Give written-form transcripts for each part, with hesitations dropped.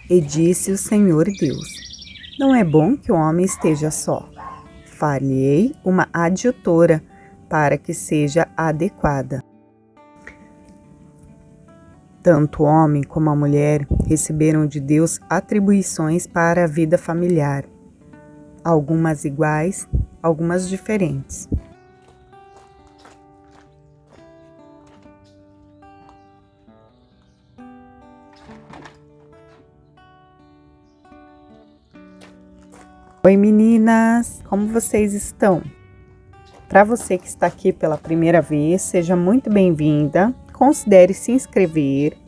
E disse o Senhor Deus: não é bom que o homem esteja só. Far-lhe-ei uma adjutora, para que seja adequada. Tanto o homem como a mulher receberam de Deus atribuições para a vida familiar, algumas iguais, algumas diferentes. Oi meninas, como vocês estão? Para você que está aqui pela primeira vez, seja muito bem-vinda. Considere se inscrever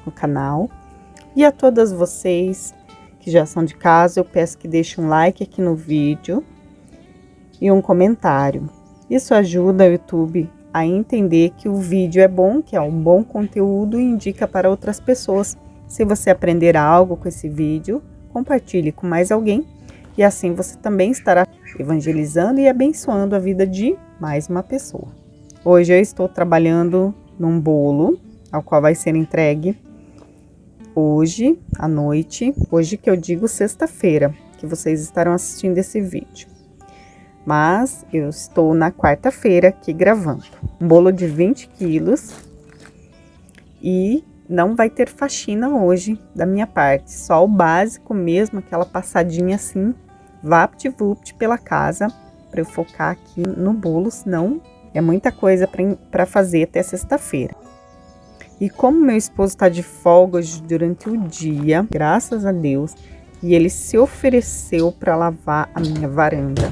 no canal. E a todas vocês que já são de casa, eu peço que deixem um like aqui no vídeo e um comentário. Isso ajuda o YouTube a entender que o vídeo é bom, que é um bom conteúdo e indica para outras pessoas. Se você aprender algo com esse vídeo, compartilhe com mais alguém e assim você também estará evangelizando e abençoando a vida de mais uma pessoa. Hoje eu estou trabalhando num bolo, ao qual vai ser entregue hoje à noite, hoje que eu digo sexta-feira, que vocês estarão assistindo esse vídeo. Mas eu estou na quarta-feira aqui gravando. Um bolo de 20 quilos e não vai ter faxina hoje da minha parte, só o básico mesmo, aquela passadinha assim, vapt-vupt pela casa, para eu focar aqui no bolo, senão é muita coisa para fazer até sexta-feira. E como meu esposo está de folga hoje durante o dia, graças a Deus, e ele se ofereceu para lavar a minha varanda.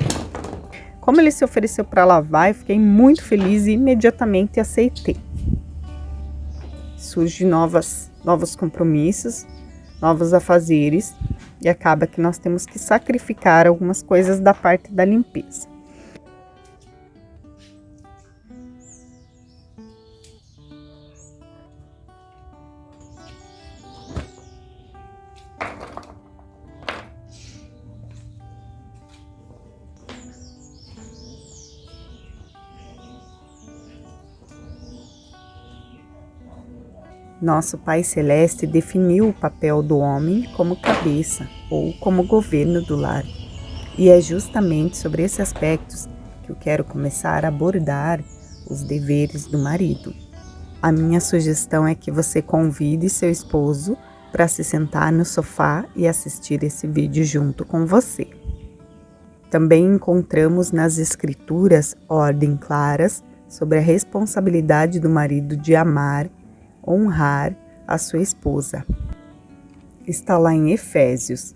Como ele se ofereceu para lavar, eu fiquei muito feliz e imediatamente aceitei. Surgem novos compromissos, novos afazeres, e acaba que nós temos que sacrificar algumas coisas da parte da limpeza. Nosso Pai Celeste definiu o papel do homem como cabeça ou como governo do lar. E é justamente sobre esses aspectos que eu quero começar a abordar os deveres do marido. A minha sugestão é que você convide seu esposo para se sentar no sofá e assistir esse vídeo junto com você. Também encontramos nas Escrituras ordens claras sobre a responsabilidade do marido de amar, honrar a sua esposa. Está lá em Efésios: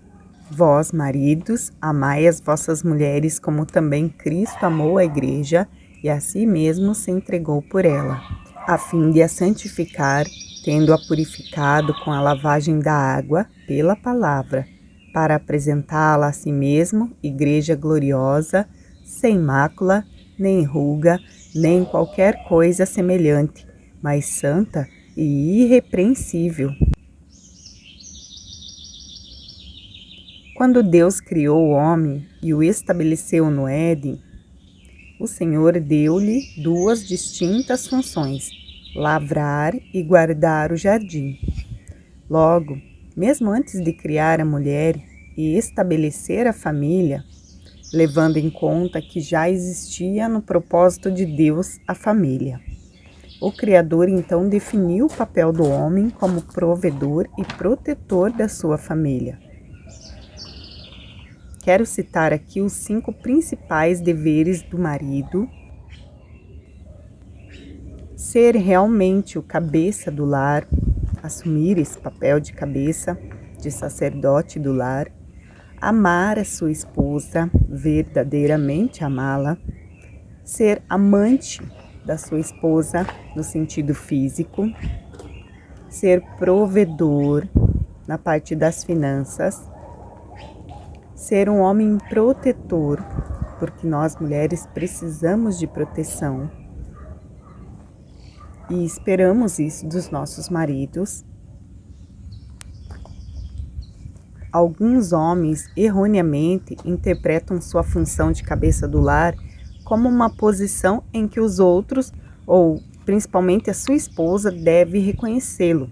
vós, maridos, amai as vossas mulheres como também Cristo amou a igreja e a si mesmo se entregou por ela, a fim de a santificar, tendo-a purificado com a lavagem da água pela palavra, para apresentá-la a si mesmo, igreja gloriosa, sem mácula, nem ruga, nem qualquer coisa semelhante, mas santa e irrepreensível. Quando Deus criou o homem e o estabeleceu no Éden, o Senhor deu-lhe duas distintas funções: lavrar e guardar o jardim. Logo, mesmo antes de criar a mulher e estabelecer a família, levando em conta que já existia no propósito de Deus a família, o Criador então definiu o papel do homem como provedor e protetor da sua família. Quero citar aqui os 5 principais deveres do marido: ser realmente o cabeça do lar, assumir esse papel de cabeça, de sacerdote do lar, amar a sua esposa, verdadeiramente amá-la, ser amante da sua esposa no sentido físico, ser provedor na parte das finanças, ser um homem protetor, porque nós mulheres precisamos de proteção e esperamos isso dos nossos maridos. Alguns homens erroneamente interpretam sua função de cabeça do lar como uma posição em que os outros, ou principalmente a sua esposa, deve reconhecê-lo.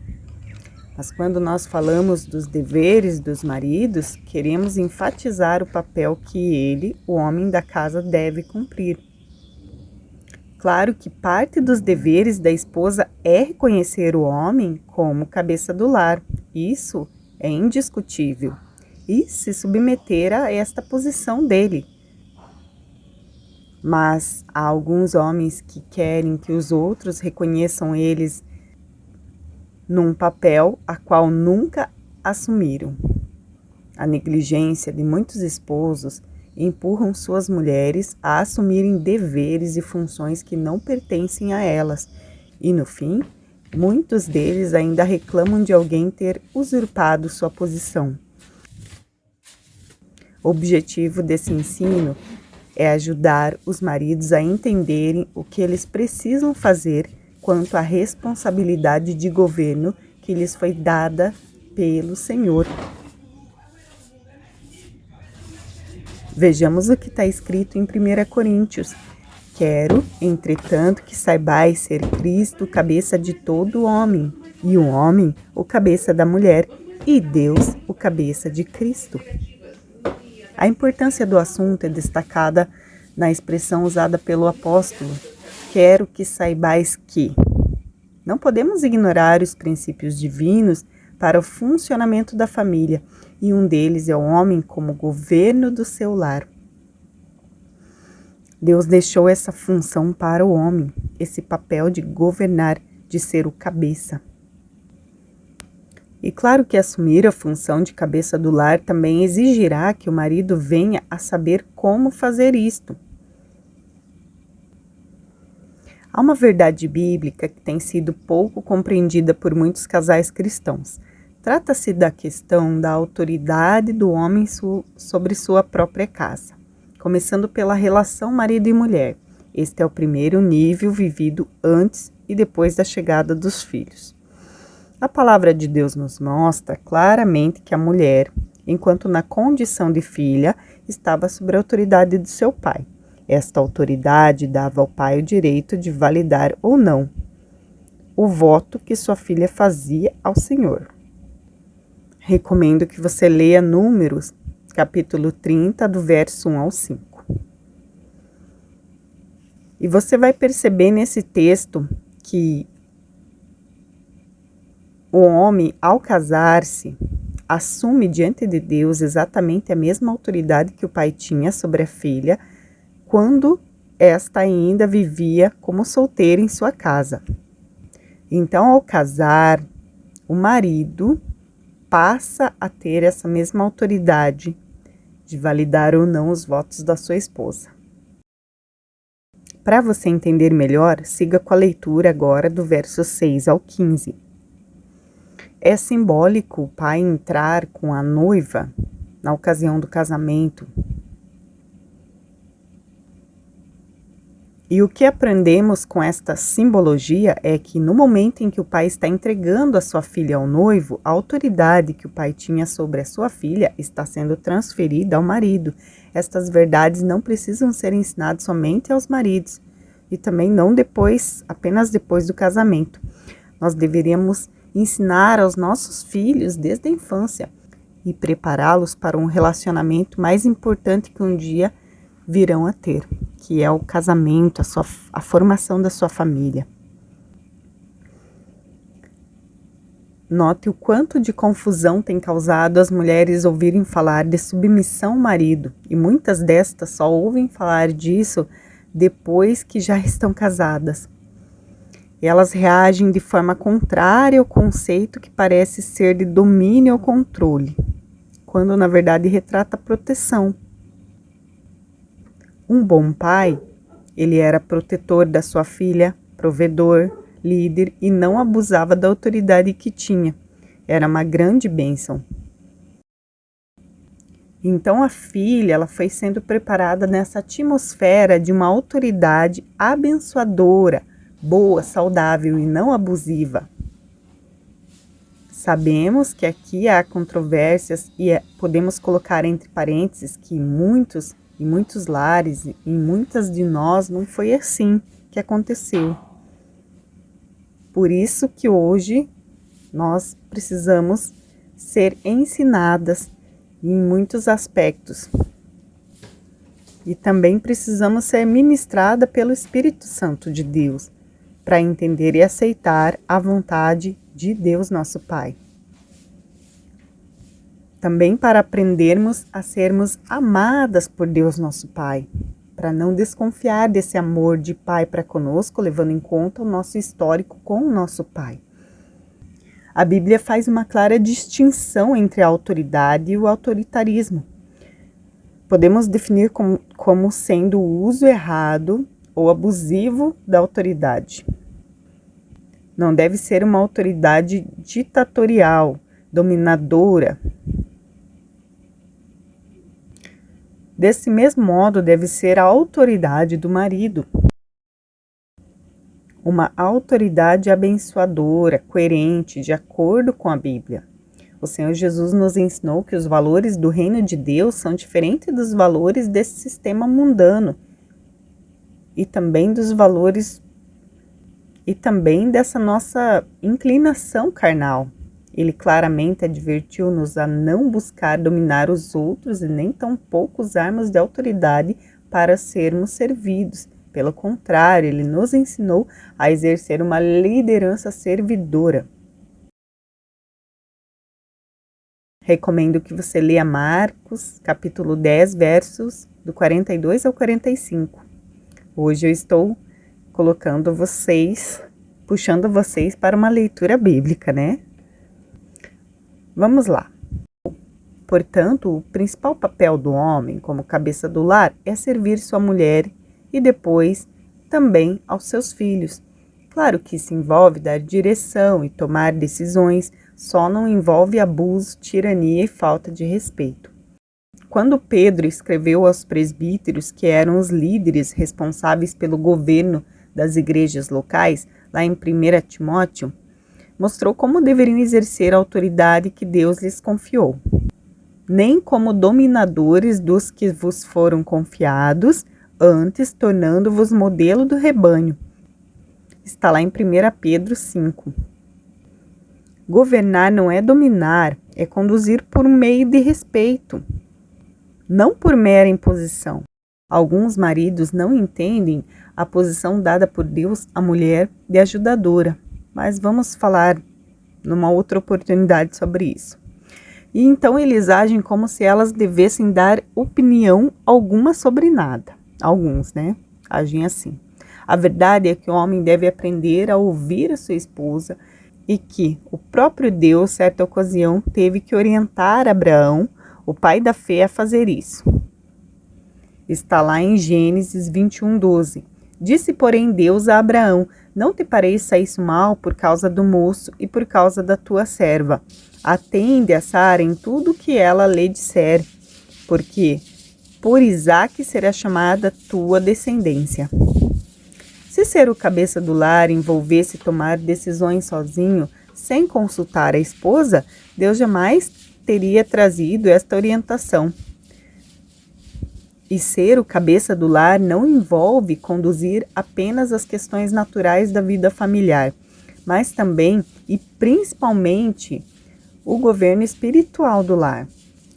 Mas quando nós falamos dos deveres dos maridos, queremos enfatizar o papel que ele, o homem da casa, deve cumprir. Claro que parte dos deveres da esposa é reconhecer o homem como cabeça do lar. Isso é indiscutível. E se submeter a esta posição dele. Mas há alguns homens que querem que os outros reconheçam eles num papel a qual nunca assumiram. A negligência de muitos esposos empurram suas mulheres a assumirem deveres e funções que não pertencem a elas, e no fim, muitos deles ainda reclamam de alguém ter usurpado sua posição. O objetivo desse ensino é ajudar os maridos a entenderem o que eles precisam fazer quanto à responsabilidade de governo que lhes foi dada pelo Senhor. Vejamos o que está escrito em 1 Coríntios. Quero, entretanto, que saibais ser Cristo cabeça de todo homem, e o homem o cabeça da mulher, e Deus o cabeça de Cristo. A importância do assunto é destacada na expressão usada pelo apóstolo. Quero que saibais que. Não podemos ignorar os princípios divinos para o funcionamento da família, e um deles é o homem como governo do seu lar. Deus deixou essa função para o homem, esse papel de governar, de ser o cabeça. E claro que assumir a função de cabeça do lar também exigirá que o marido venha a saber como fazer isto. Há uma verdade bíblica que tem sido pouco compreendida por muitos casais cristãos. Trata-se da questão da autoridade do homem sobre sua própria casa, começando pela relação marido e mulher. Este é o primeiro nível vivido antes e depois da chegada dos filhos. A palavra de Deus nos mostra claramente que a mulher, enquanto na condição de filha, estava sob a autoridade de seu pai. Esta autoridade dava ao pai o direito de validar ou não o voto que sua filha fazia ao Senhor. Recomendo que você leia Números, capítulo 30, do verso 1 ao 5. E você vai perceber nesse texto que o homem, ao casar-se, assume diante de Deus exatamente a mesma autoridade que o pai tinha sobre a filha quando esta ainda vivia como solteira em sua casa. Então, ao casar, o marido passa a ter essa mesma autoridade de validar ou não os votos da sua esposa. Para você entender melhor, siga com a leitura agora do verso 6 ao 15. É simbólico o pai entrar com a noiva na ocasião do casamento. E o que aprendemos com esta simbologia é que no momento em que o pai está entregando a sua filha ao noivo, a autoridade que o pai tinha sobre a sua filha está sendo transferida ao marido. Estas verdades não precisam ser ensinadas somente aos maridos e também não apenas depois do casamento. Nós deveríamos ensinar aos nossos filhos desde a infância e prepará-los para um relacionamento mais importante que um dia virão a ter, que é o casamento, a formação da sua família. Note o quanto de confusão tem causado as mulheres ouvirem falar de submissão ao marido, e muitas destas só ouvem falar disso depois que já estão casadas. Elas reagem de forma contrária ao conceito que parece ser de domínio ou controle, quando na verdade retrata proteção. Um bom pai, ele era protetor da sua filha, provedor, líder e não abusava da autoridade que tinha. Era uma grande bênção. Então a filha, ela foi sendo preparada nessa atmosfera de uma autoridade abençoadora, boa, saudável e não abusiva. Sabemos que aqui há controvérsias e podemos colocar entre parênteses que em muitos lares, em muitas de nós, não foi assim que aconteceu. Por isso que hoje Nós precisamos ser ensinadas em muitos aspectos. E também precisamos ser ministradas pelo Espírito Santo de Deus, para entender e aceitar a vontade de Deus, nosso Pai. Também para aprendermos a sermos amadas por Deus, nosso Pai, para não desconfiar desse amor de Pai para conosco, levando em conta o nosso histórico com o nosso Pai. A Bíblia faz uma clara distinção entre a autoridade e o autoritarismo. Podemos definir como sendo o uso errado ou abusivo da autoridade. Não deve ser uma autoridade ditatorial, dominadora. Desse mesmo modo, deve ser a autoridade do marido. Uma autoridade abençoadora, coerente, de acordo com a Bíblia. O Senhor Jesus nos ensinou que os valores do reino de Deus são diferentes dos valores desse sistema mundano e também dos valores e também dessa nossa inclinação carnal. Ele claramente advertiu-nos a não buscar dominar os outros e nem tampouco usarmos de autoridade para sermos servidos. Pelo contrário, ele nos ensinou a exercer uma liderança servidora. Recomendo que você leia Marcos, capítulo 10, versos do 42 ao 45. Hoje eu estou puxando vocês para uma leitura bíblica, né? Vamos lá. Portanto, o principal papel do homem como cabeça do lar é servir sua mulher e depois também aos seus filhos. Claro que isso envolve dar direção e tomar decisões, só não envolve abuso, tirania e falta de respeito. Quando Pedro escreveu aos presbíteros, que eram os líderes responsáveis pelo governo das igrejas locais, lá em 1 Timóteo, mostrou como deveriam exercer a autoridade que Deus lhes confiou. Nem como dominadores dos que vos foram confiados, antes tornando-vos modelo do rebanho. Está lá em 1 Pedro 5. Governar não é dominar, é conduzir por meio de respeito, não por mera imposição. Alguns maridos não entendem a posição dada por Deus à mulher de ajudadora, mas vamos falar numa outra oportunidade sobre isso. E então eles agem como se elas devessem dar opinião alguma sobre nada. Alguns, né? Agem assim. A verdade é que o homem deve aprender a ouvir a sua esposa e que o próprio Deus, certa ocasião, teve que orientar Abraão, o pai da fé, a fazer isso. Está lá em Gênesis 21:12. Disse, porém, Deus a Abraão: não te pareça isso mal por causa do moço e por causa da tua serva. Atende a Sara em tudo que ela lhe disser, porque por Isaque será chamada tua descendência. Se ser o cabeça do lar envolvesse tomar decisões sozinho, sem consultar a esposa, Deus jamais teria trazido esta orientação. E ser o cabeça do lar não envolve conduzir apenas as questões naturais da vida familiar, mas também e principalmente o governo espiritual do lar.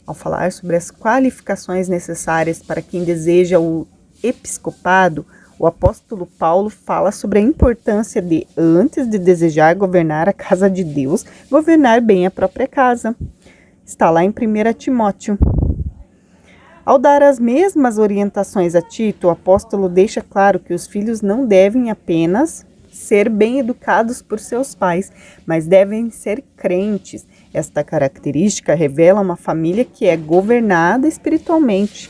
Ao falar sobre as qualificações necessárias para quem deseja o episcopado, o apóstolo Paulo fala sobre a importância de, antes de desejar governar a casa de Deus, governar bem a própria casa. Está lá em 1 Timóteo. Ao dar as mesmas orientações a Tito, o apóstolo deixa claro que os filhos não devem apenas ser bem educados por seus pais, mas devem ser crentes. Esta característica revela uma família que é governada espiritualmente.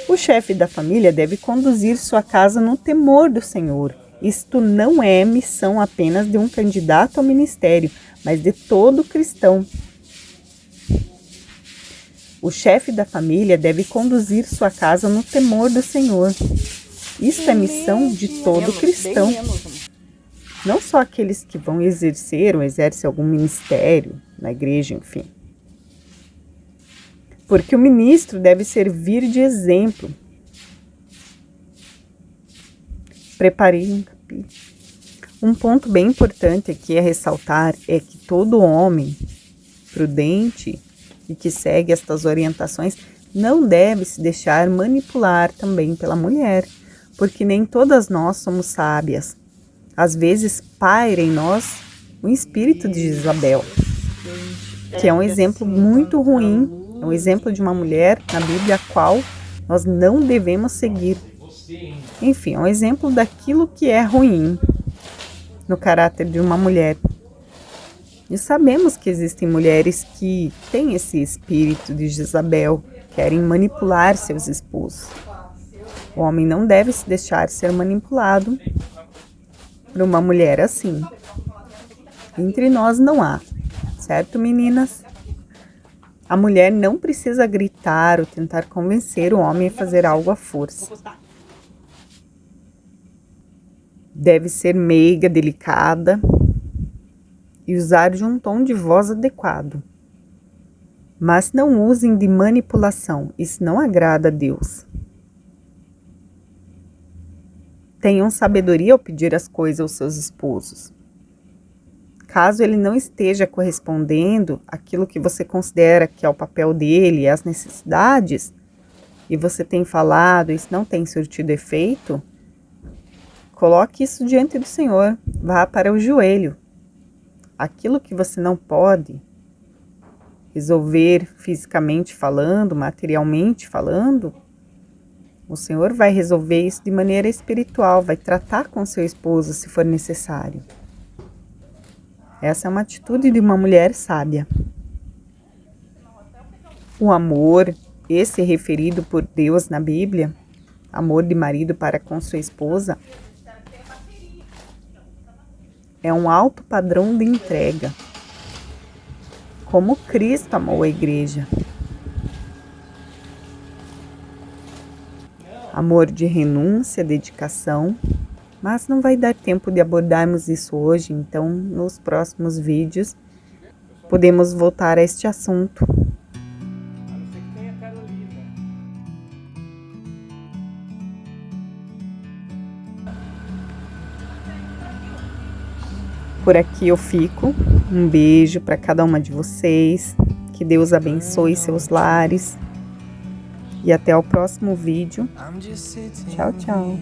O chefe da família deve conduzir sua casa no temor do Senhor. Isto não é missão apenas de um candidato ao ministério, mas de todo cristão. O chefe da família deve conduzir sua casa no temor do Senhor. Isto é missão de todo cristão. Não só aqueles que vão exercer ou exercem algum ministério na igreja, enfim. Porque o ministro deve servir de exemplo. Preparei um capítulo. Um ponto bem importante aqui a ressaltar é que todo homem prudente e que segue estas orientações não deve se deixar manipular também pela mulher, porque nem todas nós somos sábias. Às vezes paira em nós o espírito de Jezabel, que é um exemplo muito ruim, é um exemplo de uma mulher na Bíblia a qual nós não devemos seguir. Enfim, é um exemplo daquilo que é ruim no caráter de uma mulher. E sabemos que existem mulheres que têm esse espírito de Jezabel, querem manipular seus esposos. O homem não deve se deixar ser manipulado por uma mulher assim. Entre nós não há, certo, meninas? A mulher não precisa gritar ou tentar convencer o homem a fazer algo à força. Deve ser meiga, delicada e usar de um tom de voz adequado. Mas não usem de manipulação, isso não agrada a Deus. Tenham sabedoria ao pedir as coisas aos seus esposos. Caso ele não esteja correspondendo àquilo que você considera que é o papel dele e as necessidades, e você tem falado, isso não tem surtido efeito, coloque isso diante do Senhor, vá para o joelho. Aquilo que você não pode resolver fisicamente falando, materialmente falando, o Senhor vai resolver isso de maneira espiritual, vai tratar com seu esposo se for necessário. Essa é uma atitude de uma mulher sábia. O amor, esse referido por Deus na Bíblia, amor de marido para com sua esposa, é um alto padrão de entrega, como Cristo amou a igreja. Amor de renúncia, dedicação, mas não vai dar tempo de abordarmos isso hoje, então nos próximos vídeos podemos voltar a este assunto. Por aqui eu fico. Um beijo para cada uma de vocês. Que Deus abençoe seus lares. E até o próximo vídeo. Tchau, tchau.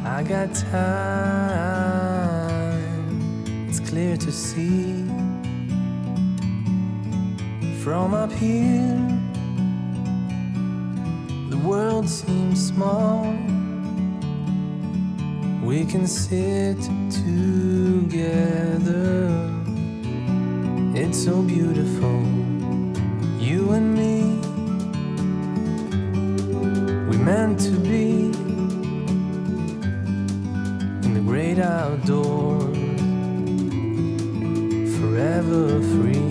I got time, it's clear to see. From up here, the world seems small. We can sit together. It's so beautiful, you and me. We meant to be in the great outdoors, forever free.